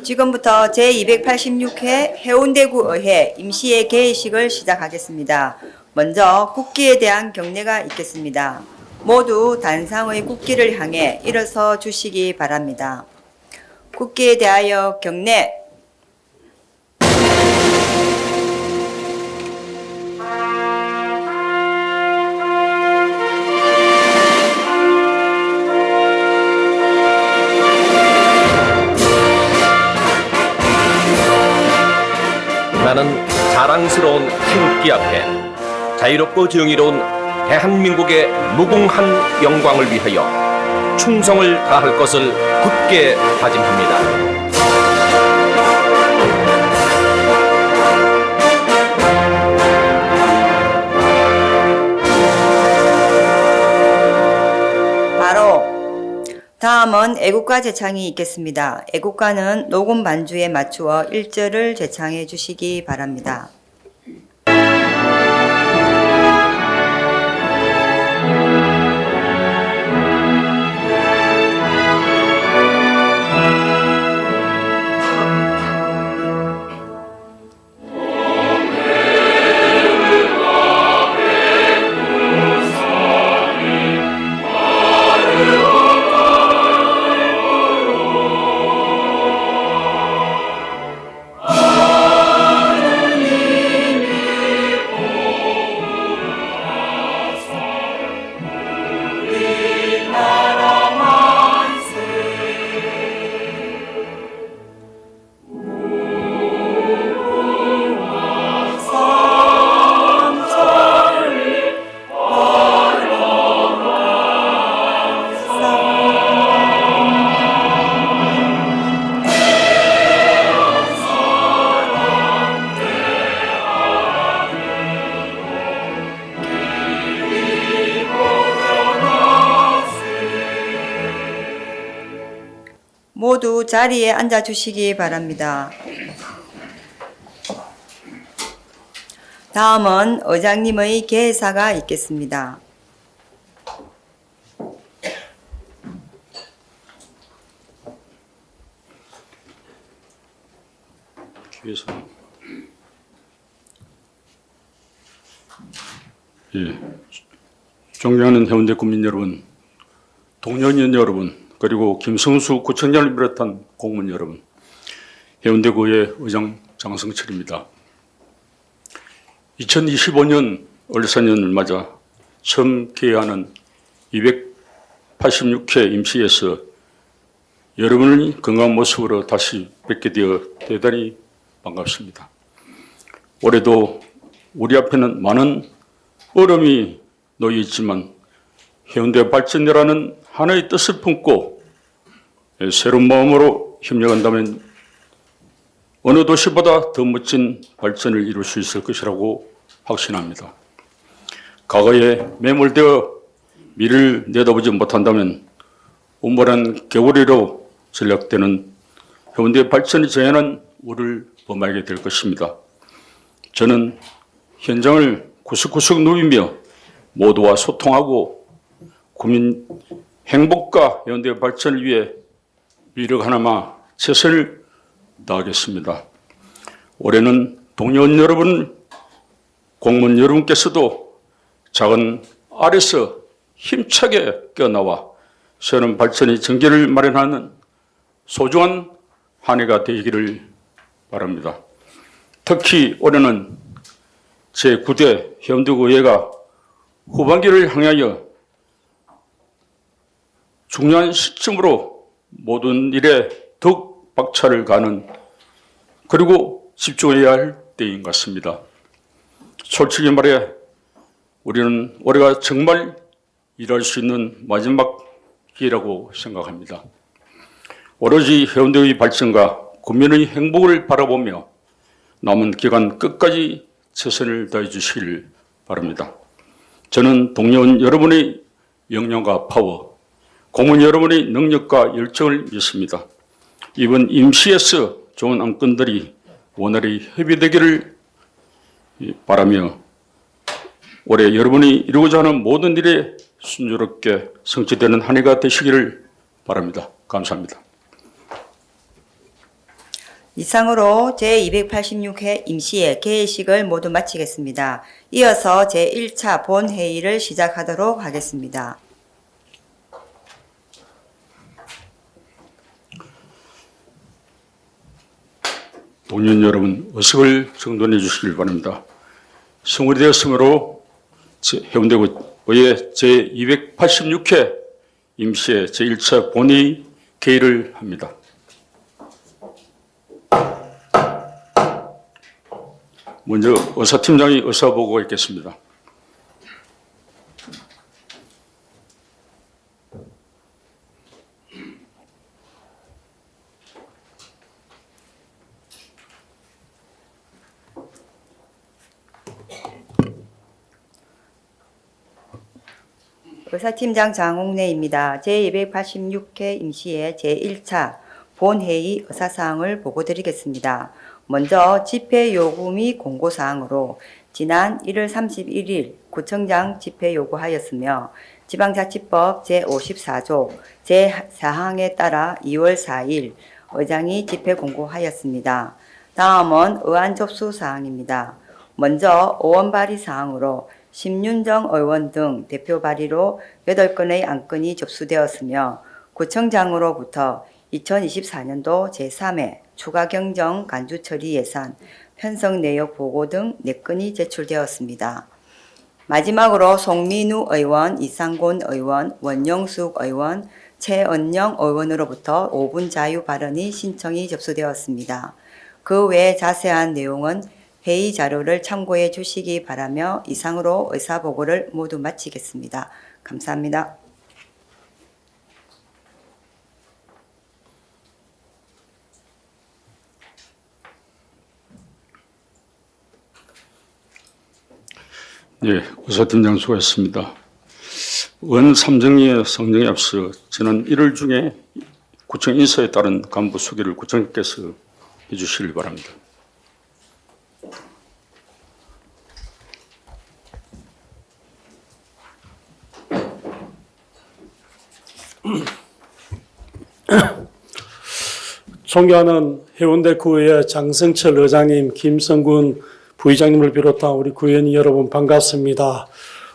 지금부터 제286회 해운대구 의회 임시회 개회식을 시작하겠습니다. 먼저 국기에 대한 경례가 있겠습니다. 모두 단상의 국기를 향해 일어서 주시기 바랍니다. 국기에 대하여 경례. 나는 자랑스러운 태극기 앞에 자유롭고 정의로운 대한민국의 무궁한 영광을 위하여 충성을 다할 것을 굳게 다짐합니다. 다음은 애국가 제창이 있겠습니다. 애국가는 녹음 반주에 맞추어 1절을 제창해 주시기 바랍니다. 모두 자리에 앉아 주시기 바랍니다. 다음은 의장님의 개사가 있겠습니다. 존경하는 해운대 국민 여러분, 동료인 여러분, 그리고 김성수 구청장을 비롯한 공무원 여러분, 해운대구의 의장 장성철입니다. 2025년 을사년을 맞아 처음 개회하는 286회 임시회에서 여러분의 건강한 모습으로 다시 뵙게 되어 대단히 반갑습니다. 올해도 우리 앞에는 많은 어려움이 놓여 있지만 해운대 발전이라는 하나의 뜻을 품고 새로운 마음으로 협력한다면 어느 도시보다 더 멋진 발전을 이룰 수 있을 것이라고 확신합니다. 과거에 매몰되어 미래를 내다보지 못한다면 우물한 개구리로 전락되는 해운대 발전이 정연한 우를 범하게 될 것입니다. 저는 현장을 구석구석 누비며 모두와 소통하고 국민 행복과 해운대 발전을 위해 위력 하나마 최선을 다하겠습니다. 올해는 동료원 여러분, 공무원 여러분께서도 작은 알에서 힘차게 껴나와 새로운 발전의 전개를 마련하는 소중한 한 해가 되기를 바랍니다. 특히 올해는 제9대 해운대구의회가 후반기를 향하여 중요한 시점으로 모든 일에 더욱 박차를 가는 그리고 집중해야 할 때인 것 같습니다. 솔직히 말해 우리는 올해가 정말 일할 수 있는 마지막 기회라고 생각합니다. 오로지 해운대의 발전과 국민의 행복을 바라보며 남은 기간 끝까지 최선을 다해 주시길 바랍니다. 저는 동료원 여러분의 역량과 파워, 공무원 여러분의 능력과 열정을 믿습니다. 이번 임시에서 좋은 안건들이 원활히 협의되기를 바라며 올해 여러분이 이루고자 하는 모든 일에 순조롭게 성취되는 한 해가 되시기를 바랍니다. 감사합니다. 이상으로 제286회 임시회 개회식을 모두 마치겠습니다. 이어서 제1차 본회의를 시작하도록 하겠습니다. 동료 여러분, 의석을 정돈해 주시길 바랍니다. 성월이 되었으므로 해운대구의 제286회 임시회 제1차 본회의 개의를 합니다. 먼저 의사팀장이 의사보고가 있겠습니다. 의사팀장 장홍래입니다. 제286회 임시회 제1차 본회의 의사사항을 보고드리겠습니다. 먼저 집회 요구 및 공고사항으로 지난 1월 31일 구청장 집회 요구하였으며 지방자치법 제54조 제4항에 따라 2월 4일 의장이 집회 공고하였습니다. 다음은 의안 접수 사항입니다. 먼저 의원 발의 사항으로 심윤정 의원 등 대표 발의로 8건의 안건이 접수되었으며 구청장으로부터 2024년도 제3회 추가 경정 간주 처리 예산 편성 내역 보고 등 4건이 제출되었습니다. 마지막으로 송민우 의원, 이상곤 의원, 원영숙 의원, 최은영 의원으로부터 5분 자유 발언이 신청이 접수되었습니다. 그 외 자세한 내용은 회의 자료를 참고해 주시기 바라며 이상으로 의사보고를 모두 마치겠습니다. 감사합니다. 네, 의사팀장 수고했습니다. 원 삼정리의 성정에 앞서 지난 1월 중에 구청 인사에 따른 간부 소개를 구청장께서 해주시길 바랍니다. 존경하는 해운대 구의회 장성철 의장님, 김성군 부의장님을 비롯한 우리 구의원 여러분 반갑습니다.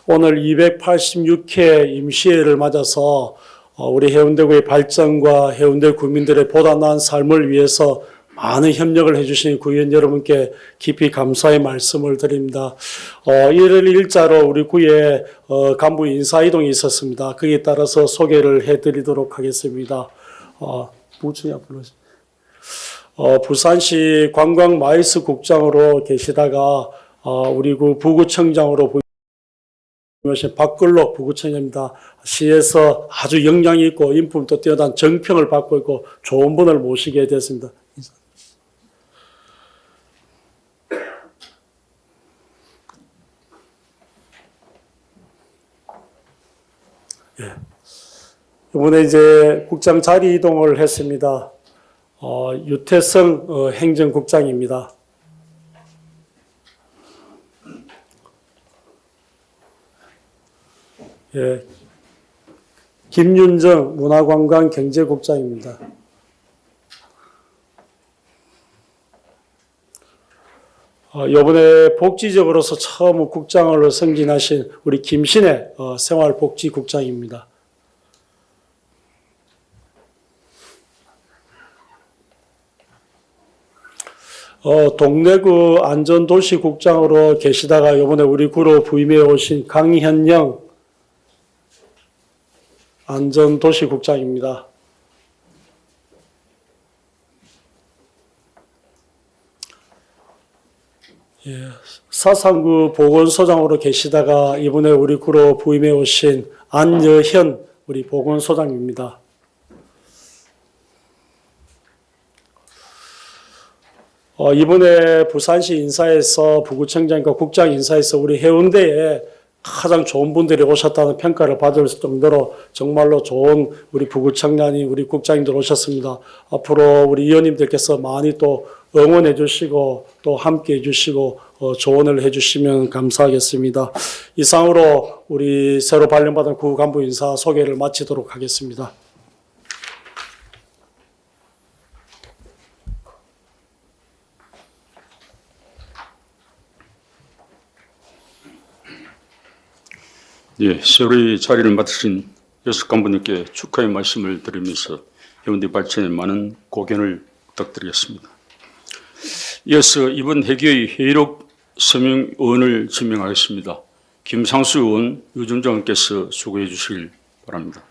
오늘 286회 임시회를 맞아서 우리 해운대구의 발전과 해운대 구민들의 보다 나은 삶을 위해서 많은 협력을 해주신 구의원 여러분께 깊이 감사의 말씀을 드립니다. 1월 일자로 우리 구에 간부 인사이동이 있었습니다. 거기에 따라서 소개를 해드리도록 하겠습니다. 부총이 앞으로 부산시 관광마이스 국장으로 계시다가 우리 구 부구청장으로 부임하신 박근록 부구청장입니다. 시에서 아주 역량이 있고 인품도 뛰어난 정평을 받고 있고 좋은 분을 모시게 됐습니다. 예. 이번에 이제 국장 자리 이동을 했습니다. 유태성 행정국장입니다. 예. 김윤정 문화관광경제국장입니다. 이번에 복지적으로서 처음 국장으로 승진하신 우리 김신혜 생활복지국장입니다. 동래구 안전도시국장으로 계시다가 이번에 우리 구로 부임해 오신 강현영 안전도시국장입니다. 예, 사상구 보건소장으로 계시다가 이번에 우리 구로 부임해 오신 안여현 우리 보건소장입니다. 이번에 부산시 인사에서 부구청장과 국장 인사에서 우리 해운대에 가장 좋은 분들이 오셨다는 평가를 받을 정도로 정말로 좋은 우리 부구청장이 우리 국장님들 오셨습니다. 앞으로 우리 의원님들께서 많이 또 응원해 주시고 또 함께 해 주시고 조언을 해 주시면 감사하겠습니다. 이상으로 우리 새로 발령받은 구 간부 인사 소개를 마치도록 하겠습니다. 예, 세월의 자리를 맡으신 여섯 간부님께 축하의 말씀을 드리면서 해운대 발전에 많은 고견을 부탁드리겠습니다. 이어서 이번 회기의 회의록 서명 의원을 지명하겠습니다. 김상수 의원, 유준정 의원께서 수고해 주시길 바랍니다.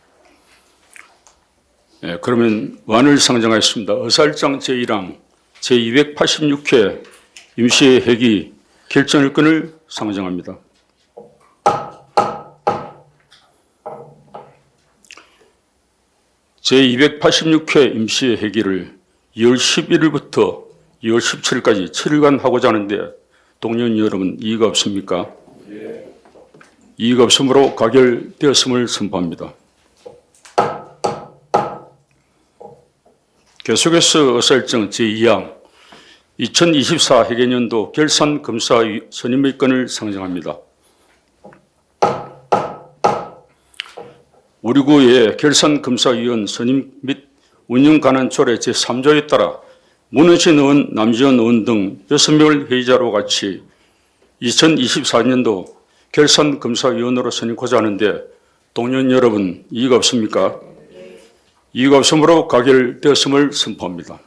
예, 그러면 의안을 상정하겠습니다. 의사일장 제1항 제286회 임시회기 결정일건을 상정합니다. 제286회 임시회기를 2월 11일부터 2월 17일까지 7일간 하고자 하는데 동료 여러분 이의가 없습니까? 이의가 없으므로 가결되었음을 선포합니다. 계속해서 의사일정 제2항 2024 회계년도 결산검사 선임의 건을 상정합니다. 우리 구의 결산검사위원 선임 및 운영 관한 조례 제3조에 따라 문원신 의원, 남지원 의원 등 6명을 회의자로 같이 2024년도 결산검사위원으로 선임하고자 하는데 동료 여러분 이의가 없습니까? 이의가 없으므로 가결되었음을 선포합니다.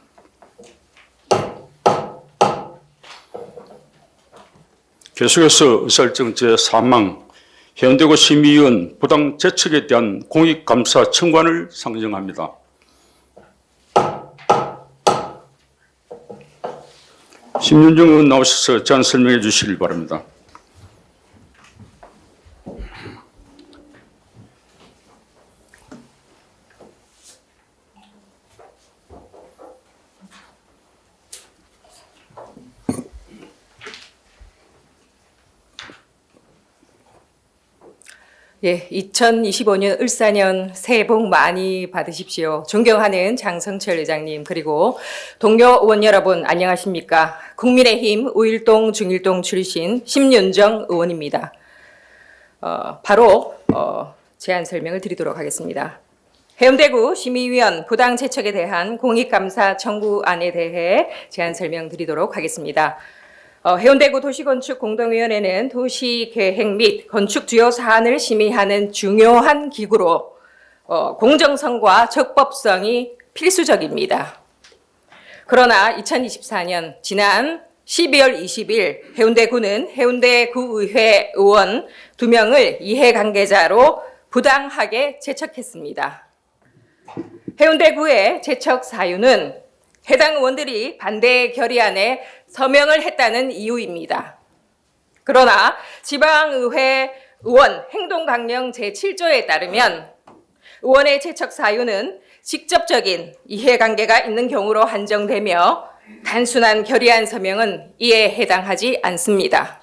계속해서 의사일정 제3항 해운대구 심의위원 부당 재척에 대한 공익감사 청구안을 상정합니다. 심윤정 의원 나오셔서 제안 설명해 주시길 바랍니다. 예, 2025년 을사년 새해 복 많이 받으십시오. 존경하는 장성철 의장님 그리고 동료 의원 여러분 안녕하십니까? 국민의힘 우일동 중일동 출신 심윤정 의원입니다. 바로 제안 설명을 드리도록 하겠습니다. 해운대구 심의위원 부당 채척에 대한 공익감사 청구안에 대해 제안 설명드리도록 하겠습니다. 해운대구 도시건축공동위원회는 도시계획 및 건축 주요 사안을 심의하는 중요한 기구로 공정성과 적법성이 필수적입니다. 그러나 2024년 지난 12월 20일 해운대구는 해운대구의회 의원 2명을 이해관계자로 부당하게 채척했습니다. 해운대구의 채척 사유는 해당 의원들이 반대 결의안에 서명을 했다는 이유입니다. 그러나 지방의회 의원 행동강령 제7조에 따르면 의원의 채척 사유는 직접적인 이해관계가 있는 경우로 한정되며 단순한 결의안 서명은 이에 해당하지 않습니다.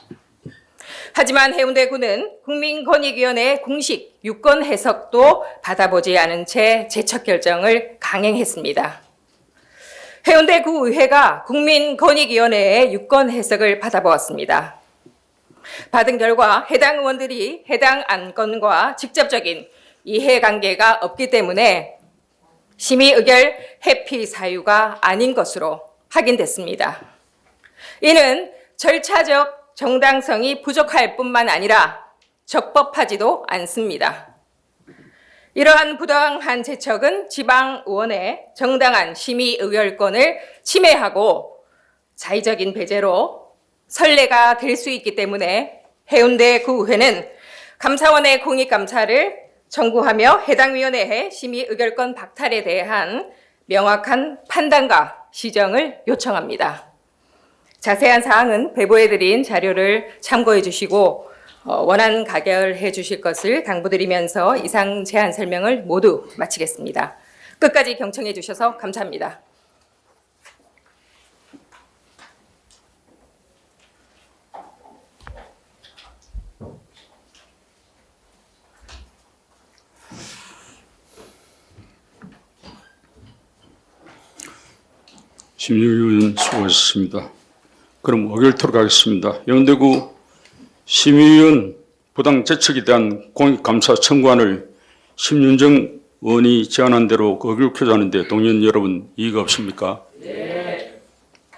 하지만 해운대구는 국민권익위원회의 공식 유권 해석도 받아보지 않은 채 채척 결정을 강행했습니다. 해운대구의회가 국민권익위원회의 유권 해석을 받아보았습니다. 받은 결과 해당 의원들이 해당 안건과 직접적인 이해관계가 없기 때문에 심의 의결 회피 사유가 아닌 것으로 확인됐습니다. 이는 절차적 정당성이 부족할 뿐만 아니라 적법하지도 않습니다. 이러한 부당한 채척은 지방의원의 정당한 심의 의결권을 침해하고 자의적인 배제로 선례가 될 수 있기 때문에 해운대구의회는 감사원의 공익감사를 청구하며 해당 위원회의 심의 의결권 박탈에 대한 명확한 판단과 시정을 요청합니다. 자세한 사항은 배부해드린 자료를 참고해 주시고 원안 가결해 주실 것을 당부드리면서 이상 제안 설명을 모두 마치겠습니다. 끝까지 경청해 주셔서 감사합니다. 심의위원 수고하셨습니다. 그럼 의결토록 하겠습니다. 해운대구 심의위원 부당 채척에 대한 공익감사 청구안을 심윤정 의원이 제안한 대로 의결표자 하는데 동료 여러분 이의가 없습니까? 네.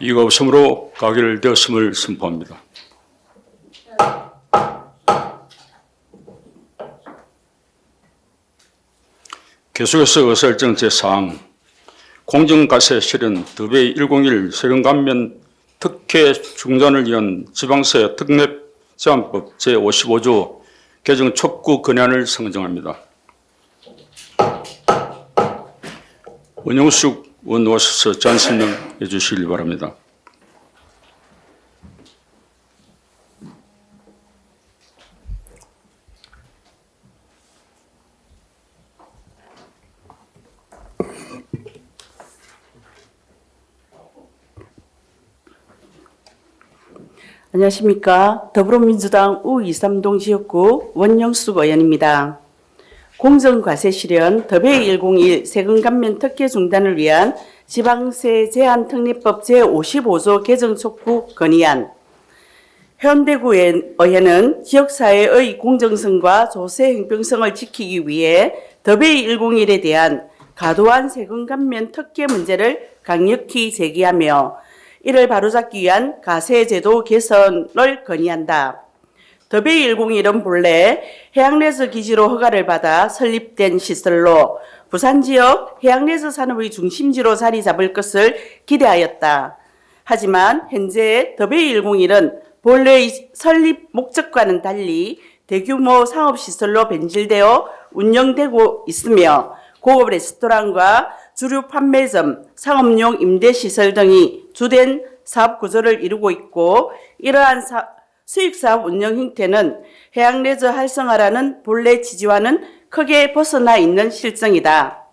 이의가 없으므로 가결되었음을 선포합니다. 계속해서 의사일정 제4항 공정과세 실현 더베이 101 세금 감면 특혜 중단을 위한 지방세 특례 제한법 제55조 개정 촉구 건의안을 상정합니다. 원영숙 의원 나오셔서 제안 설명해 주시기 바랍니다. 안녕하십니까. 더불어민주당 우23동 지역구 원영숙 의원입니다. 공정과세 실현 더베이 101 세금 감면 특혜 중단을 위한 지방세 제한 특례법 제55조 개정 촉구 건의안. 해운대구 의회는 지역사회의 공정성과 조세 형평성을 지키기 위해 더베이 101에 대한 과도한 세금 감면 특혜 문제를 강력히 제기하며 이를 바로잡기 위한 과세제도 개선을 건의한다. 더베이 101은 본래 해양레저 기지로 허가를 받아 설립된 시설로 부산 지역 해양레저 산업의 중심지로 자리 잡을 것을 기대하였다. 하지만 현재 더베이 101은 본래의 설립 목적과는 달리 대규모 상업시설로 변질되어 운영되고 있으며 고급 레스토랑과 주류 판매점, 상업용 임대시설 등이 주된 사업 구조를 이루고 있고 이러한 수익사업 운영 형태는 해양레저 활성화라는 본래 취지와는 크게 벗어나 있는 실정이다.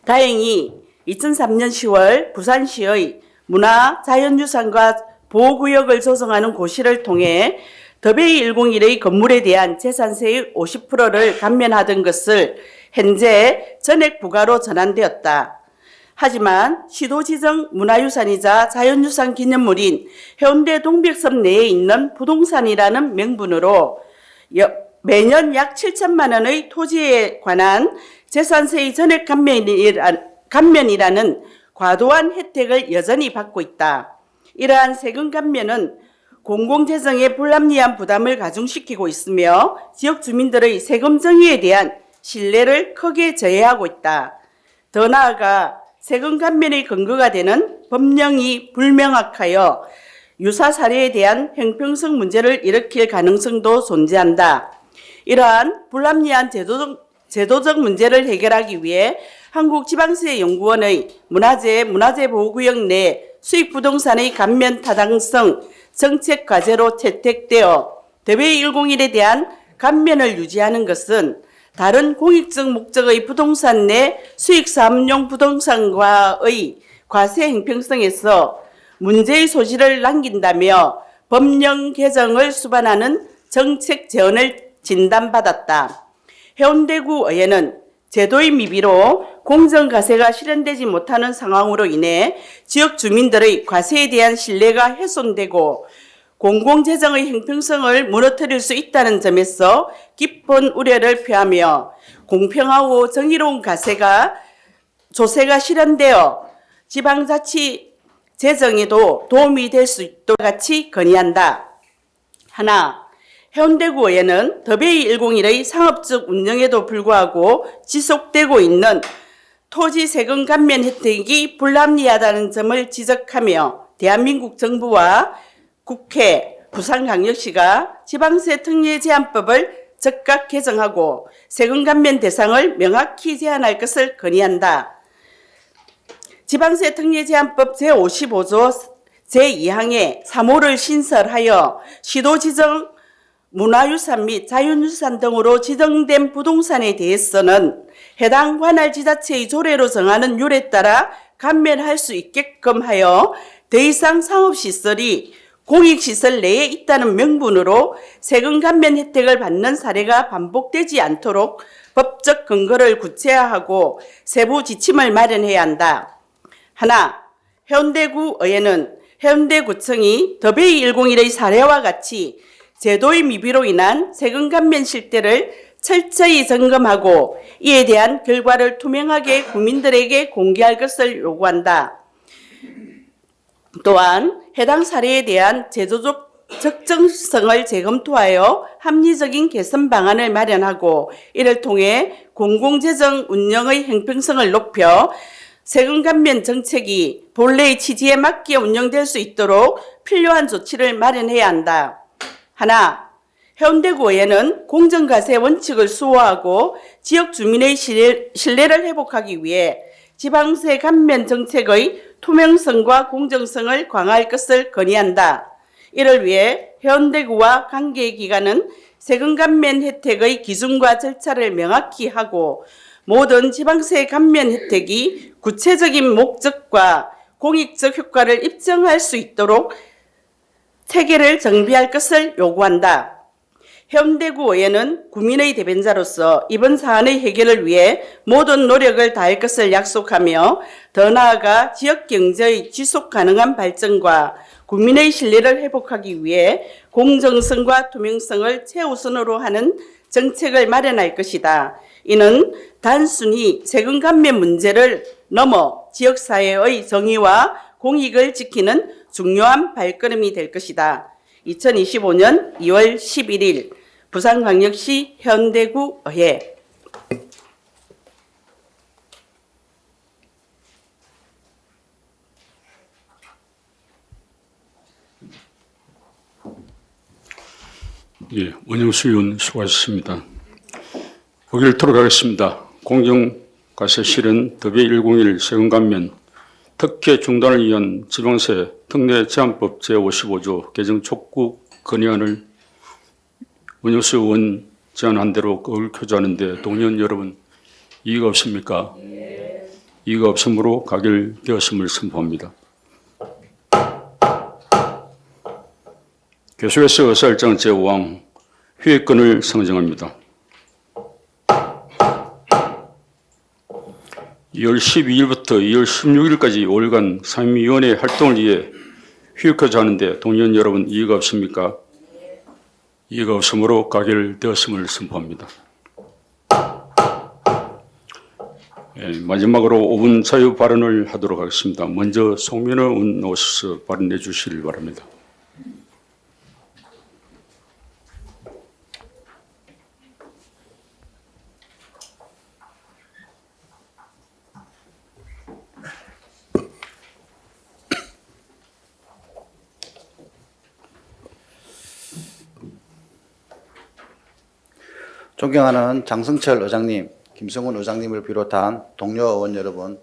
다행히 2003년 10월 부산시의 문화자연유산과 보호구역을 조성하는 고시를 통해 더베이 101의 건물에 대한 재산세의 50%를 감면하던 것을 현재 전액 부과로 전환되었다. 하지만 시도 지정 문화유산이자 자연유산 기념물인 해운대 동백섬 내에 있는 부동산이라는 명분으로 매년 약 7천만 원의 토지에 관한 재산세의 전액 감면이라는 과도한 혜택을 여전히 받고 있다. 이러한 세금 감면은 공공재정의 불합리한 부담을 가중시키고 있으며 지역 주민들의 세금 정의에 대한 신뢰를 크게 저해하고 있다. 더 나아가 세금 감면의 근거가 되는 법령이 불명확하여 유사 사례에 대한 형평성 문제를 일으킬 가능성도 존재한다. 이러한 불합리한 제도적 문제를 해결하기 위해 한국지방세연구원의 문화재보호구역 내 수익부동산의 감면 타당성 정책 과제로 채택되어 더베이 101에 대한 감면을 유지하는 것은 다른 공익적 목적의 부동산 내 수익사업용 부동산과의 과세 형평성에서 문제의 소지를 남긴다며 법령 개정을 수반하는 정책 제언을 진단받았다. 해운대구 의회는 제도의 미비로 공정과세가 실현되지 못하는 상황으로 인해 지역 주민들의 과세에 대한 신뢰가 훼손되고 공공재정의 형평성을 무너뜨릴 수 있다는 점에서 깊은 우려를 표하며 공평하고 정의로운 조세가 실현되어 지방자치 재정에도 도움이 될 수 있도록 같이 건의한다. 하나, 해운대구 의회는 더베이 101의 상업적 운영에도 불구하고 지속되고 있는 토지 세금 감면 혜택이 불합리하다는 점을 지적하며 대한민국 정부와 국회, 부산광역시가 지방세 특례 제한법을 즉각 개정하고 세금 감면 대상을 명확히 제한할 것을 건의한다. 지방세 특례 제한법 제55조 제2항에 3호를 신설하여 시도 지정 문화유산 및 자연유산 등으로 지정된 부동산에 대해서는 해당 관할 지자체의 조례로 정하는 율에 따라 감면할 수 있게끔 하여 더 이상 상업시설이 공익시설 내에 있다는 명분으로 세금 감면 혜택을 받는 사례가 반복되지 않도록 법적 근거를 구체화하고 세부 지침을 마련해야 한다. 하나, 해운대구 의회는 해운대구청이 더베이 101의 사례와 같이 제도의 미비로 인한 세금 감면 실태를 철저히 점검하고 이에 대한 결과를 투명하게 국민들에게 공개할 것을 요구한다. 또한 해당 사례에 대한 제도적 적정성을 재검토하여 합리적인 개선 방안을 마련하고 이를 통해 공공재정 운영의 형평성을 높여 세금 감면 정책이 본래의 취지에 맞게 운영될 수 있도록 필요한 조치를 마련해야 한다. 하나, 해운대구의회는 공정과세 원칙을 수호하고 지역 주민의 신뢰를 회복하기 위해 지방세 감면 정책의 투명성과 공정성을 강화할 것을 건의한다. 이를 위해 해운대구와 관계기관은 세금 감면 혜택의 기준과 절차를 명확히 하고 모든 지방세 감면 혜택이 구체적인 목적과 공익적 효과를 입증할 수 있도록 체계를 정비할 것을 요구한다. 해운대구의회는 국민의 대변자로서 이번 사안의 해결을 위해 모든 노력을 다할 것을 약속하며 더 나아가 지역 경제의 지속 가능한 발전과 국민의 신뢰를 회복하기 위해 공정성과 투명성을 최우선으로 하는 정책을 마련할 것이다. 이는 단순히 세금 감면 문제를 넘어 지역사회의 정의와 공익을 지키는 중요한 발걸음이 될 것이다. 2025년 2월 11일 부산광역시 해운대구 의회. 예, 원영수 의원 수고하셨습니다. 보기를 들어가겠습니다. 공정과세 실현 더비 101 세금 감면 특혜 중단을 위한 지방세 특례 제한법 제55조 개정 촉구 건의안을 원영수 의원 제안한 대로 의결표조하는데 동의원 여러분 이의가 없습니까? 이의가 없으므로 가결되었음을 선포합니다. 계속해서 의사일정 제5항 회의권을 상정합니다. 2월 12일부터 2월 16일까지 5일간 상임위원회 활동을 위해 휴익하자 하는데 동의원 여러분 이의가 없습니까? 이의가 없으므로 가결되었음을 선포합니다. 마지막으로 5분 자유 발언을 하도록 하겠습니다. 먼저 송민호 의원 나오셔서 발언해 주시길 바랍니다. 존경하는 장성철 의장님, 김성훈 의장님을 비롯한 동료 의원 여러분,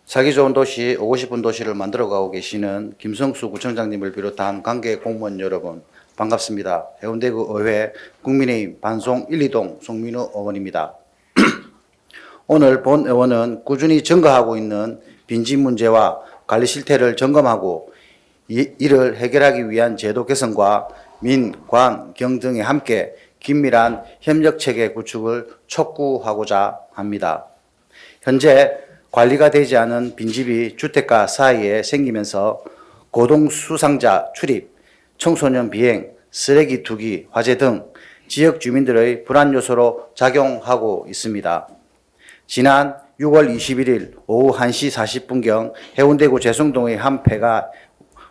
살기 좋은 도시, 오고 싶은 도시를 만들어가고 계시는 김성수 구청장님을 비롯한 관계 공무원 여러분, 반갑습니다. 해운대구 의회 국민의힘 반송 1, 2동 송민우 의원입니다. 오늘 본 의원은 꾸준히 증가하고 있는 빈집 문제와 관리 실태를 점검하고 이를 해결하기 위한 제도 개선과 민, 관, 경 등에 함께 긴밀한 협력체계 구축을 촉구하고자 합니다. 현재 관리가 되지 않은 빈집이 주택가 사이에 생기면서 고동수상자 출입, 청소년 비행, 쓰레기 투기, 화재 등 지역 주민들의 불안 요소로 작용하고 있습니다. 지난 6월 21일 오후 1시 40분경 해운대구 재성동의 한 폐가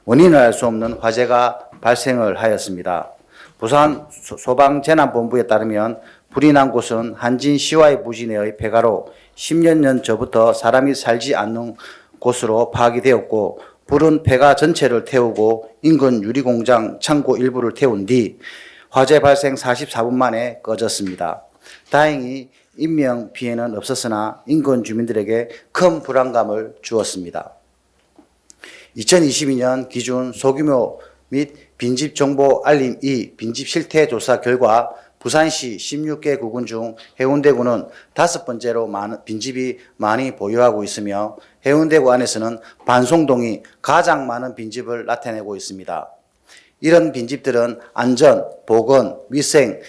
원인을 알 수 없는 화재가 발생을 하였습니다. 부산 소방재난본부에 따르면 불이 난 곳은 한진시와의 부지내의 폐가로 10여 년 전부터 사람이 살지 않는 곳으로 파악이 되었고 불은 폐가 전체를 태우고 인근 유리공장 창고 일부를 태운 뒤 화재 발생 44분 만에 꺼졌습니다. 다행히 인명 피해는 없었으나 인근 주민들에게 큰 불안감을 주었습니다. 2022년 기준 소규모 및 빈집 정보 알림 2 빈집 실태 조사 결과 부산시 16개 구군 중 해운대구는 5번째로 빈집이 많이 보유하고 있으며 해운대구 안에서는 반송동이 가장 많은 빈집을 나타내고 있습니다. 이런 빈집들은 안전, 보건, 위생,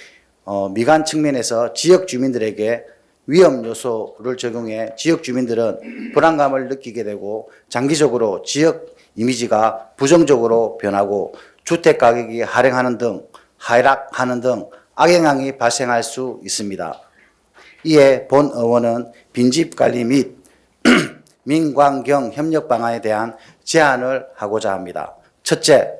미관 측면에서 지역 주민들에게 위험 요소를 적용해 지역 주민들은 불안감을 느끼게 되고 장기적으로 지역 이미지가 부정적으로 변하고 주택 가격이 하락하는 등 악영향이 발생할 수 있습니다. 이에 본 의원은 빈집 관리 및 민관경 협력 방안에 대한 제안을 하고자 합니다. 첫째,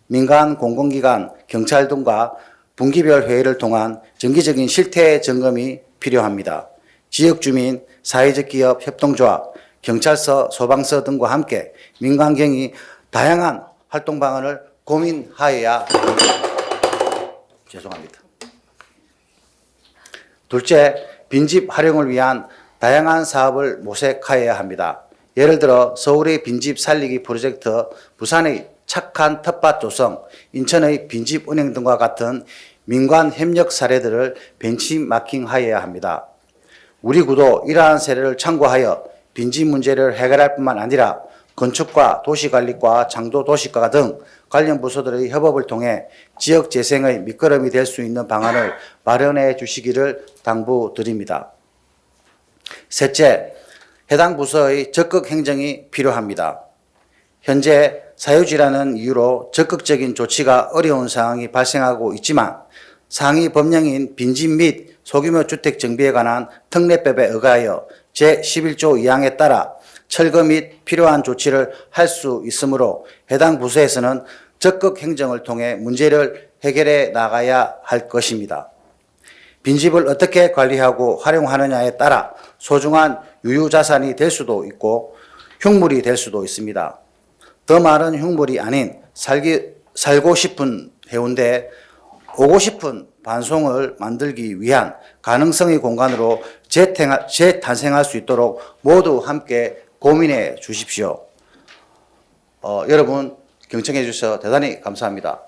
민간 공공기관, 경찰 등과 분기별 회의를 통한 정기적인 실태 점검이 필요합니다. 지역 주민, 사회적 기업, 협동조합, 경찰서, 소방서 등과 함께 민간경이 다양한 활동 방안을 고민하여야 죄송합니다. 둘째, 빈집 활용을 위한 다양한 사업을 모색하여야 합니다. 예를 들어 서울의 빈집 살리기 프로젝트, 부산의 착한 텃밭 조성, 인천의 빈집 은행 등과 같은 민관 협력 사례들을 벤치마킹하여야 합니다. 우리 구도 이러한 사례를 참고하여 빈집 문제를 해결할 뿐만 아니라 건축과 도시관리과, 창조도시과 등 관련 부서들의 협업을 통해 지역 재생의 밑거름이 될 수 있는 방안을 마련해 주시기를 당부드립니다. 셋째, 해당 부서의 적극 행정이 필요합니다. 현재 사유지라는 이유로 적극적인 조치가 어려운 상황이 발생하고 있지만 상위 법령인 빈집 및 소규모 주택 정비에 관한 특례법에 의하여 제11조 2항에 따라 철거 및 필요한 조치를 할 수 있으므로 해당 부서에서는 적극 행정을 통해 문제를 해결해 나가야 할 것입니다. 빈집을 어떻게 관리하고 활용하느냐에 따라 소중한 유유자산이 될 수도 있고 흉물이 될 수도 있습니다. 더 많은 흉물이 아닌 살고 싶은 해운대에 오고 싶은 반송을 만들기 위한 가능성의 공간으로 재탄생할 수 있도록 모두 함께 고민해 주십시오. 여러분 경청해 주셔서 대단히 감사합니다.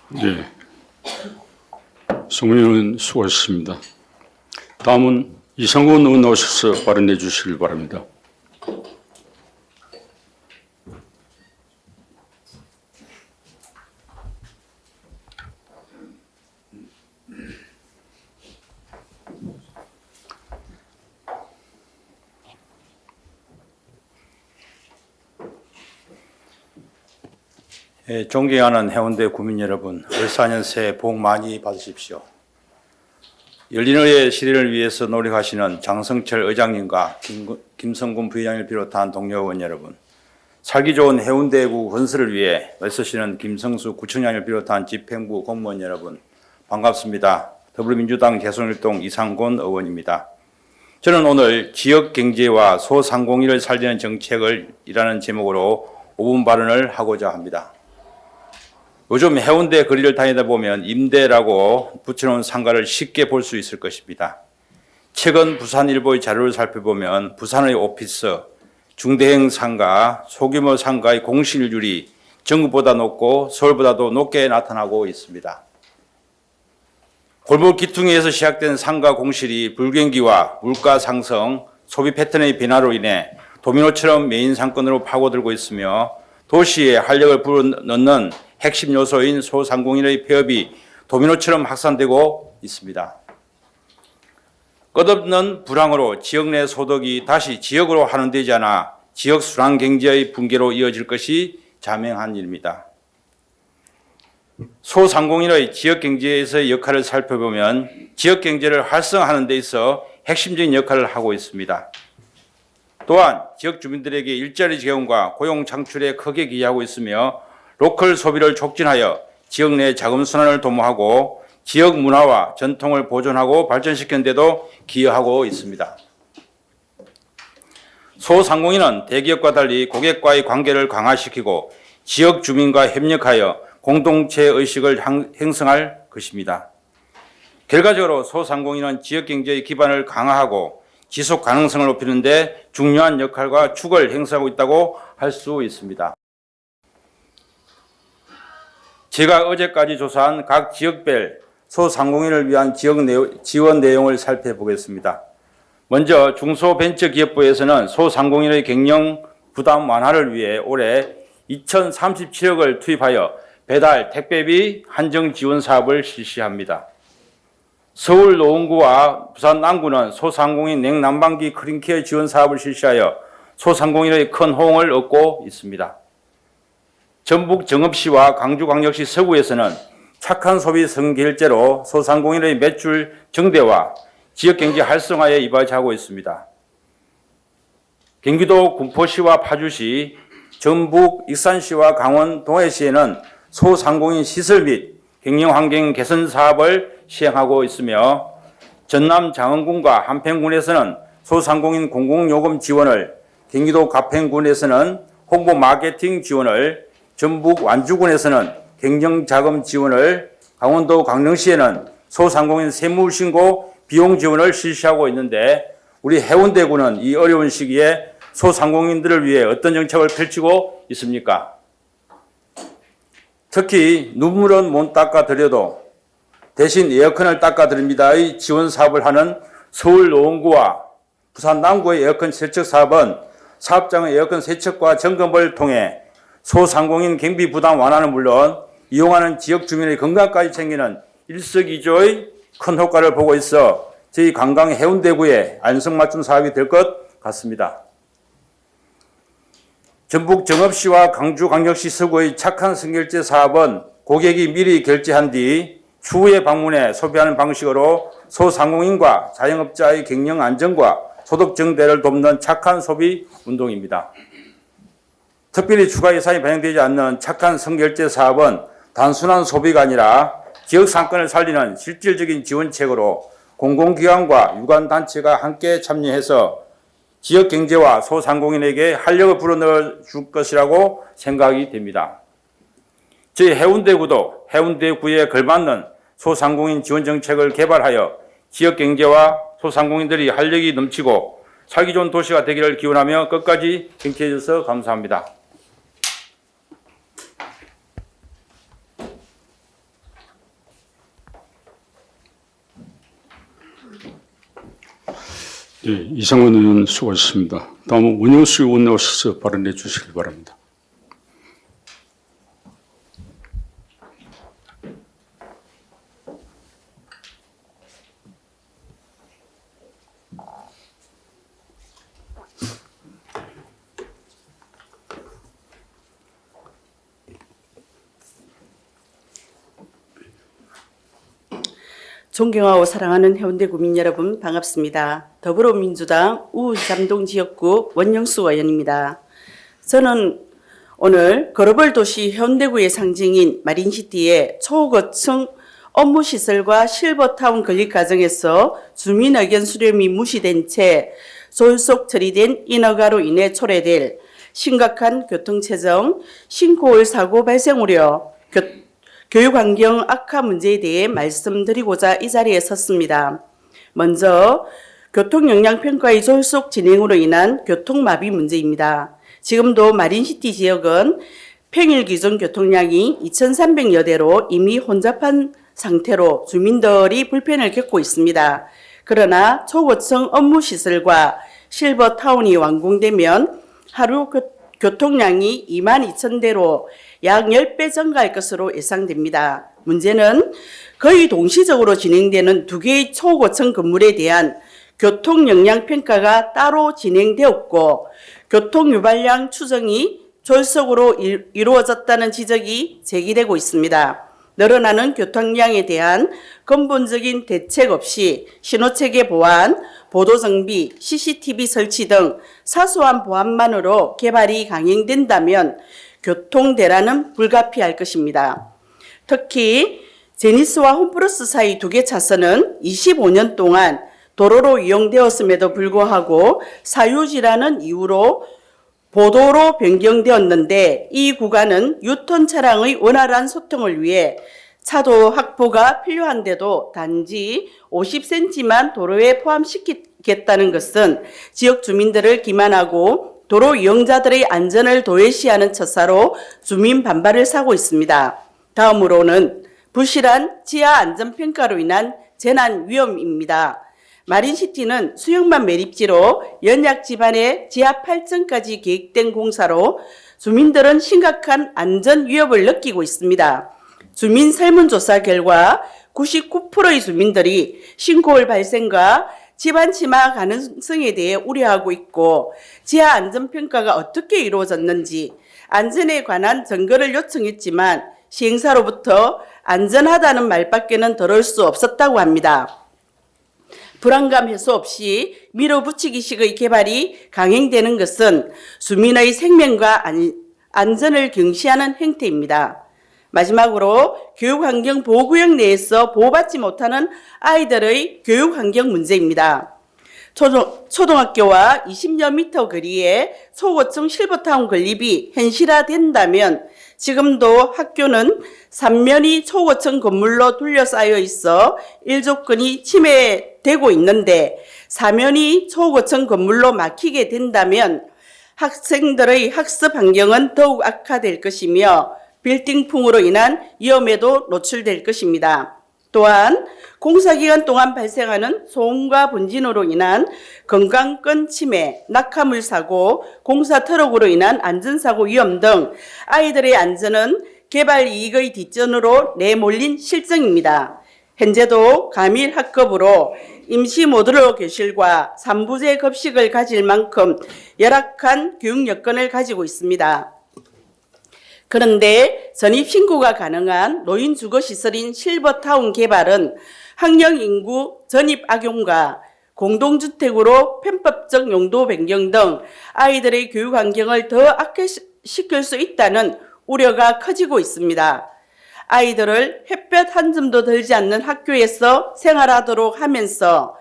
네. 송문희 의원 수고하셨습니다. 다음은 이상훈 의원 나오셔서 발언해 주시길 바랍니다. 존경하는 해운대 구민 여러분, 을사년 새해 복 많이 받으십시오. 열린의회 실현을 위해서 노력하시는 장성철 의장님과 김성군 부의장을 비롯한 동료 의원 여러분, 살기 좋은 해운대구 건설을 위해 애쓰시는 김성수 구청장을 비롯한 집행부 공무원 여러분, 반갑습니다. 더불어민주당 개선일동 이상곤 의원입니다. 저는 오늘 지역경제와 소상공인을 살리는 정책을 이라는 제목으로 5분 발언을 하고자 합니다. 요즘 해운대 거리를 다니다 보면 임대라고 붙여놓은 상가를 쉽게 볼 수 있을 것입니다. 최근 부산일보의 자료를 살펴보면 부산의 오피스, 중대형 상가, 소규모 상가의 공실률이 전국보다 높고 서울보다도 높게 나타나고 있습니다. 골목 기퉁에서 시작된 상가 공실이 불경기와 물가 상승, 소비 패턴의 변화로 인해 도미노처럼 메인 상권으로 파고들고 있으며 도시에 활력을 불어넣는 핵심 요소인 소상공인의 폐업이 도미노처럼 확산되고 있습니다. 끝없는 불황으로 지역 내 소득이 다시 지역으로 환원되지 않아 지역 순환 경제의 붕괴로 이어질 것이 자명한 일입니다. 소상공인의 지역 경제에서의 역할을 살펴보면 지역 경제를 활성화하는 데 있어 핵심적인 역할을 하고 있습니다. 또한 지역 주민들에게 일자리 제공과 고용 창출에 크게 기여하고 있으며 로컬 소비를 촉진하여 지역 내 자금 순환을 도모하고 지역 문화와 전통을 보존하고 발전시키는 데도 기여하고 있습니다. 소상공인은 대기업과 달리 고객과의 관계를 강화시키고 지역 주민과 협력하여 공동체 의식을 형성할 것입니다. 결과적으로 소상공인은 지역 경제의 기반을 강화하고 지속 가능성을 높이는 데 중요한 역할과 축을 행사하고 있다고 할 수 있습니다. 제가 어제까지 조사한 각 지역별 소상공인을 위한 지원 내용을 살펴보겠습니다. 먼저 중소벤처기업부에서는 소상공인의 경영 부담 완화를 위해 올해 2,037억을 투입하여 배달, 택배비 한정 지원 사업을 실시합니다. 서울 노원구와 부산 남구는 소상공인 냉난방기 클린케어 지원 사업을 실시하여 소상공인의 큰 호응을 얻고 있습니다. 전북 정읍시와 광주광역시 서구에서는 착한 소비 선결제로 소상공인의 매출 증대와 지역경제 활성화에 이바지하고 있습니다. 경기도 군포시와 파주시, 전북 익산시와 강원 동해시에는 소상공인 시설 및 경영환경 개선 사업을 시행하고 있으며 전남 장흥군과 한평군에서는 소상공인 공공요금 지원을, 경기도 가평군에서는 홍보 마케팅 지원을, 전북 완주군에서는 경영자금 지원을, 강원도 강릉시에는 소상공인 세무신고 비용 지원을 실시하고 있는데 우리 해운대군은 이 어려운 시기에 소상공인들을 위해 어떤 정책을 펼치고 있습니까? 특히 눈물은 못 닦아드려도 대신 에어컨을 닦아드립니다의 지원 사업을 하는 서울 노원구와 부산 남구의 에어컨 세척 사업은 사업장의 에어컨 세척과 점검을 통해 소상공인 경비 부담 완화는 물론 이용하는 지역 주민의 건강까지 챙기는 일석이조의 큰 효과를 보고 있어 저희 관광 해운대구의 안성맞춤 사업이 될 것 같습니다. 전북 정읍시와 강주광역시 서구의 착한 선결제 사업은 고객이 미리 결제한 뒤 추후에 방문해 소비하는 방식으로 소상공인과 자영업자의 경영 안정과 소득 증대를 돕는 착한 소비 운동입니다. 특별히 추가 예산이 반영되지 않는 착한 선결제 사업은 단순한 소비가 아니라 지역 상권을 살리는 실질적인 지원책으로 공공기관과 유관단체가 함께 참여해서 지역 경제와 소상공인에게 활력을 불어넣어 줄 것이라고 생각이 됩니다. 저희 해운대구도 해운대구에 걸맞는 소상공인 지원 정책을 개발하여 지역 경제와 소상공인들이 활력이 넘치고 살기 좋은 도시가 되기를 기원하며 끝까지 경청해 주셔서 감사합니다. 예, 이상원 의원 수고하셨습니다. 다음은 원영수 의원 나오셔서 발언해 주시기 바랍니다. 존경하고 사랑하는 해운대 구민 여러분 반갑습니다. 더불어민주당 우삼동 지역구 원영수 의원입니다. 저는 오늘 글로벌 도시 해운대구의 상징인 마린시티의 초고층 업무시설과 실버타운 건립 과정에서 주민 의견 수렴이 무시된 채 졸속 처리된 인허가로 인해 초래될 심각한 교통체증, 신고올 사고 발생 우려, 교육환경 악화 문제에 대해 말씀드리고자 이 자리에 섰습니다. 먼저 교통영향평가의 졸속 진행으로 인한 교통마비 문제입니다. 지금도 마린시티 지역은 평일 기준 교통량이 2,300여 대로 이미 혼잡한 상태로 주민들이 불편을 겪고 있습니다. 그러나 초고층 업무시설과 실버타운이 완공되면 하루 교통량이 22,000대로 약 10배 증가할 것으로 예상됩니다. 문제는 거의 동시적으로 진행되는 두 개의 초고층 건물에 대한 교통영향평가가 따로 진행되었고 교통유발량 추정이 졸속으로 이루어졌다는 지적이 제기되고 있습니다. 늘어나는 교통량에 대한 근본적인 대책 없이 신호체계 보완, 보도정비, CCTV 설치 등 사소한 보완만으로 개발이 강행된다면 교통대란은 불가피할 것입니다. 특히 제니스와 홈플러스 사이 두 개 차선은 25년 동안 도로로 이용되었음에도 불구하고 사유지라는 이유로 보도로 변경되었는데 이 구간은 유턴 차량의 원활한 소통을 위해 차도 확보가 필요한데도 단지 50cm만 도로에 포함시키겠다는 것은 지역 주민들을 기만하고 도로 이용자들의 안전을 도외시하는 처사로 주민 반발을 사고 있습니다. 다음으로는 부실한 지하 안전평가로 인한 재난 위험입니다. 마린시티는 수영만 매립지로 연약 지반의 지하 8층까지 계획된 공사로 주민들은 심각한 안전 위협을 느끼고 있습니다. 주민 설문조사 결과 99%의 주민들이 싱크홀 발생과 집안 침하 가능성에 대해 우려하고 있고 지하 안전평가가 어떻게 이루어졌는지 안전에 관한 증거를 요청했지만 시행사로부터 안전하다는 말밖에는 들을 수 없었다고 합니다. 불안감 해소 없이 밀어붙이기식의 개발이 강행되는 것은 주민의 생명과 안전을 경시하는 행태입니다. 마지막으로 교육환경보호구역 내에서 보호받지 못하는 아이들의 교육환경 문제입니다. 초등학교와 20여 미터 거리에 초고층 실버타운 건립이 현실화된다면 지금도 학교는 3면이 초고층 건물로 둘러싸여 있어 일조권이 침해되고 있는데 4면이 초고층 건물로 막히게 된다면 학생들의 학습 환경은 더욱 악화될 것이며 빌딩풍으로 인한 위험에도 노출될 것입니다. 또한 공사기간 동안 발생하는 소음과 분진으로 인한 건강권 침해, 낙하물 사고, 공사 트럭으로 인한 안전사고 위험 등 아이들의 안전은 개발 이익의 뒷전으로 내몰린 실정입니다. 현재도 가밀 학급으로 임시 모듈러 교실과 3부제 급식을 가질 만큼 열악한 교육 여건을 가지고 있습니다. 그런데 전입신고가 가능한 노인주거시설인 실버타운 개발은 학령인구 전입 악용과 공동주택으로 편법적 용도 변경 등 아이들의 교육 환경을 더 악화시킬 수 있다는 우려가 커지고 있습니다. 아이들을 햇볕 한 점도 들지 않는 학교에서 생활하도록 하면서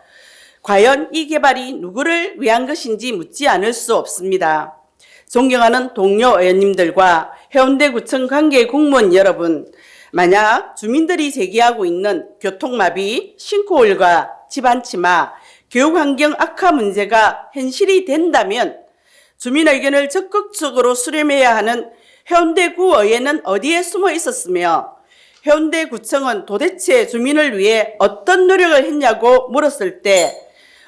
과연 이 개발이 누구를 위한 것인지 묻지 않을 수 없습니다. 존경하는 동료 의원님들과 해운대구청 관계 공무원 여러분, 만약 주민들이 제기하고 있는 교통마비, 싱크홀과 집안치마, 교육환경 악화 문제가 현실이 된다면 주민 의견을 적극적으로 수렴해야 하는 해운대구의회는 어디에 숨어 있었으며 해운대구청은 도대체 주민을 위해 어떤 노력을 했냐고 물었을 때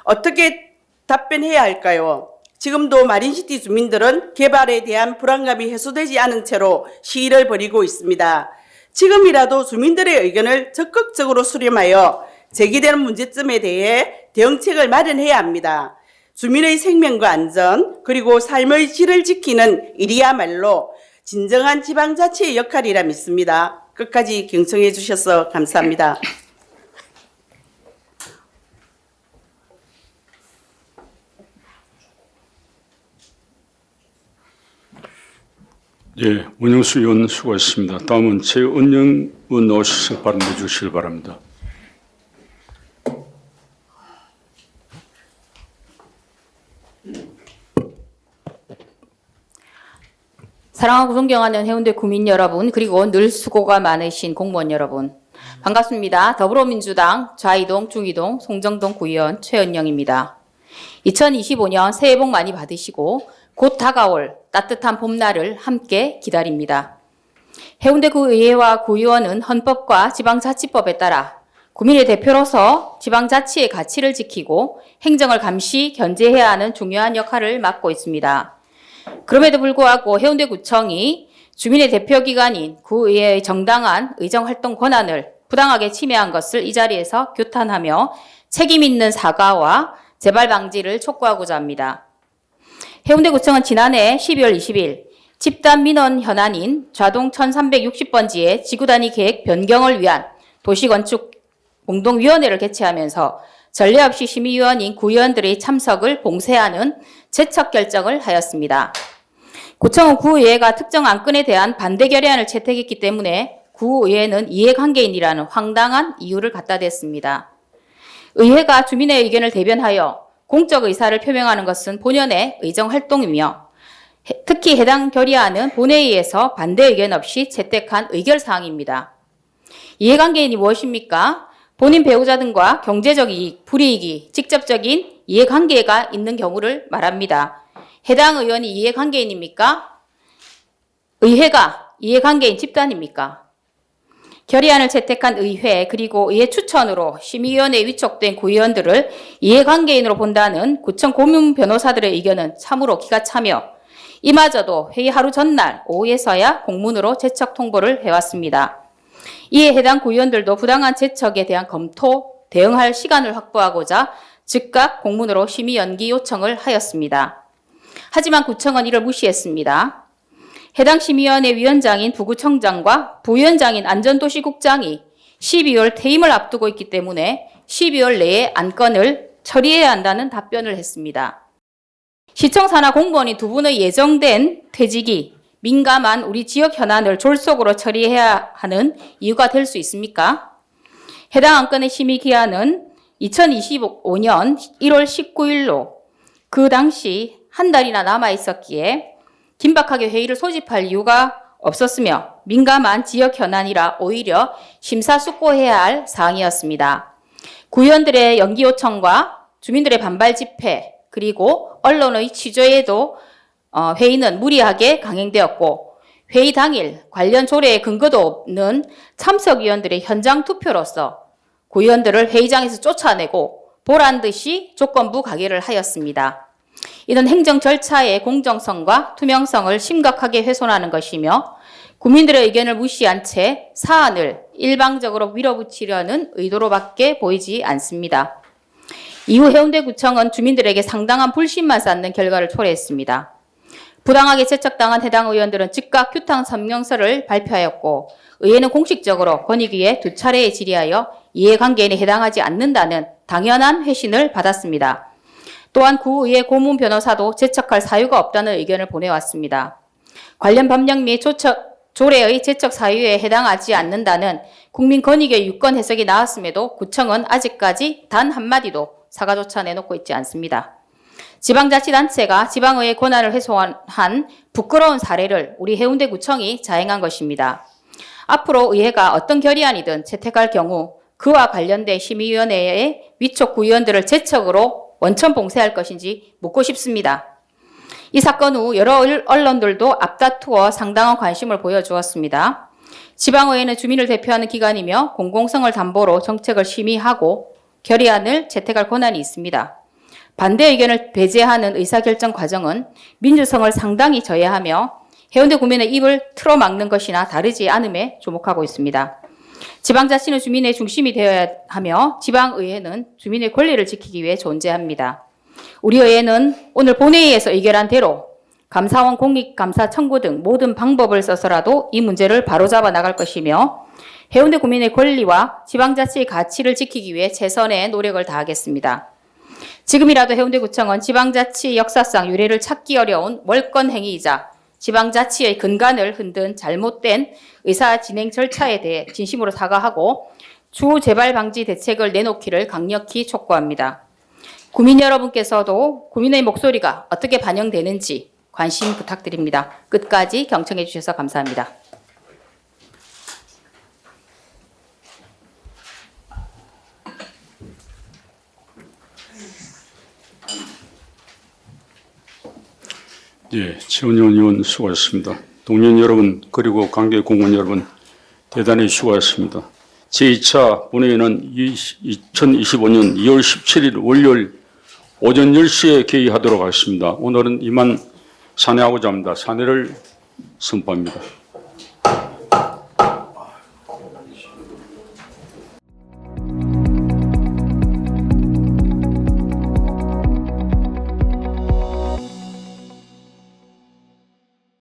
어떻게 답변해야 할까요? 지금도 마린시티 주민들은 개발에 대한 불안감이 해소되지 않은 채로 시위를 벌이고 있습니다. 지금이라도 주민들의 의견을 적극적으로 수렴하여 제기되는 문제점에 대해 대응책을 마련해야 합니다. 주민의 생명과 안전 그리고 삶의 질을 지키는 일이야말로 진정한 지방자치의 역할이라 믿습니다. 끝까지 경청해 주셔서 감사합니다. 예, 원영수 의원 수고하셨습니다. 다음은 최은영 의원 나오셔서 발언해 주시길 바랍니다. 사랑하고 존경하는 해운대 구민 여러분, 그리고 늘 수고가 많으신 공무원 여러분, 반갑습니다. 더불어민주당 좌이동, 중이동, 송정동 구의원 최은영입니다. 2025년 새해 복 많이 받으시고 곧 다가올 따뜻한 봄날을 함께 기다립니다. 해운대구의회와 구의원은 헌법과 지방자치법에 따라 구민의 대표로서 지방자치의 가치를 지키고 행정을 감시, 견제해야 하는 중요한 역할을 맡고 있습니다. 그럼에도 불구하고 해운대구청이 주민의 대표기관인 구의회의 정당한 의정활동 권한을 부당하게 침해한 것을 이 자리에서 규탄하며 책임 있는 사과와 재발 방지를 촉구하고자 합니다. 해운대구청은 지난해 12월 20일 집단 민원 현안인 좌동 1360번지의 지구단위 계획 변경을 위한 도시건축 공동위원회를 개최하면서 전례 없이 심의위원인 구의원들의 참석을 봉쇄하는 제척 결정을 하였습니다. 구청은 구의회가 특정 안건에 대한 반대 결의안을 채택했기 때문에 구의회는 이해관계인이라는 황당한 이유를 갖다 댔습니다. 의회가 주민의 의견을 대변하여 공적 의사를 표명하는 것은 본연의 의정활동이며 특히 해당 결의안은 본회의에서 반대 의견 없이 채택한 의결사항입니다. 이해관계인이 무엇입니까? 본인 배우자 등과 경제적 이익, 불이익이 직접적인 이해관계가 있는 경우를 말합니다. 해당 의원이 이해관계인입니까? 의회가 이해관계인 집단입니까? 결의안을 채택한 의회 그리고 의회 추천으로 심의위원회에 위촉된 구의원들을 이해관계인으로 본다는 구청 고문 변호사들의 의견은 참으로 기가 차며 이마저도 회의 하루 전날 오후에서야 공문으로 제척 통보를 해왔습니다. 이에 해당 구의원들도 부당한 제척에 대한 검토, 대응할 시간을 확보하고자 즉각 공문으로 심의 연기 요청을 하였습니다. 하지만 구청은 이를 무시했습니다. 해당 심의위원회 위원장인 부구청장과 부위원장인 안전도시국장이 12월 퇴임을 앞두고 있기 때문에 12월 내에 안건을 처리해야 한다는 답변을 했습니다. 시청 산하 공무원인 두 분의 예정된 퇴직이 민감한 우리 지역 현안을 졸속으로 처리해야 하는 이유가 될 수 있습니까? 해당 안건의 심의 기한은 2025년 1월 19일로 그 당시 한 달이나 남아 있었기에 긴박하게 회의를 소집할 이유가 없었으며 민감한 지역 현안이라 오히려 심사숙고해야 할 사항이었습니다. 구의원들의 연기 요청과 주민들의 반발 집회 그리고 언론의 취재에도 회의는 무리하게 강행되었고 회의 당일 관련 조례의 근거도 없는 참석위원들의 현장 투표로서 구의원들을 회의장에서 쫓아내고 보란 듯이 조건부 가결을 하였습니다. 이는 행정 절차의 공정성과 투명성을 심각하게 훼손하는 것이며 국민들의 의견을 무시한 채 사안을 일방적으로 밀어붙이려는 의도로밖에 보이지 않습니다. 이후 해운대구청은 주민들에게 상당한 불신만 쌓는 결과를 초래했습니다. 부당하게 채척당한 해당 의원들은 즉각 규탄 성명서를 발표하였고 의회는 공식적으로 권익위에 2차례에 질의하여 이해관계인에 해당하지 않는다는 당연한 회신을 받았습니다. 또한 구의회 고문 변호사도 채척할 사유가 없다는 의견을 보내왔습니다. 관련 법령 및 조례의 채척 사유에 해당하지 않는다는 국민권익의 유권 해석이 나왔음에도 구청은 아직까지 단 한마디도 사과조차 내놓고 있지 않습니다. 지방자치단체가 지방의회 권한을 훼손한 부끄러운 사례를 우리 해운대구청이 자행한 것입니다. 앞으로 의회가 어떤 결의안이든 채택할 경우 그와 관련된 심의위원회의 위촉 구의원들을 제척으로 원천 봉쇄할 것인지 묻고 싶습니다. 이 사건 후 여러 언론들도 앞다투어 상당한 관심을 보여주었습니다. 지방의회는 주민을 대표하는 기관이며 공공성을 담보로 정책을 심의하고 결의안을 채택할 권한이 있습니다. 반대 의견을 배제하는 의사결정 과정은 민주성을 상당히 저해하며 해운대 구민의 입을 틀어막는 것이나 다르지 않음에 주목하고 있습니다. 지방자치는 주민의 중심이 되어야 하며 지방의회는 주민의 권리를 지키기 위해 존재합니다. 우리 의회는 오늘 본회의에서 의결한 대로 감사원 공익감사 청구 등 모든 방법을 써서라도 이 문제를 바로잡아 나갈 것이며 해운대 구민의 권리와 지방자치의 가치를 지키기 위해 최선의 노력을 다하겠습니다. 지금이라도 해운대구청은 지방자치 역사상 유례를 찾기 어려운 월권 행위이자 지방자치의 근간을 흔든 잘못된 의사 진행 절차에 대해 진심으로 사과하고 추후 재발 방지 대책을 내놓기를 강력히 촉구합니다. 구민 여러분께서도 구민의 목소리가 어떻게 반영되는지 관심 부탁드립니다. 끝까지 경청해 주셔서 감사합니다. 예, 최은영 의원 수고하셨습니다. 동료 여러분 그리고 관계 공무원 여러분 대단히 수고하셨습니다. 제2차 본회의는 2025년 2월 17일 월요일 오전 10시에 개의하도록 하겠습니다. 오늘은 이만 산회하고자 합니다. 산회를 선포합니다.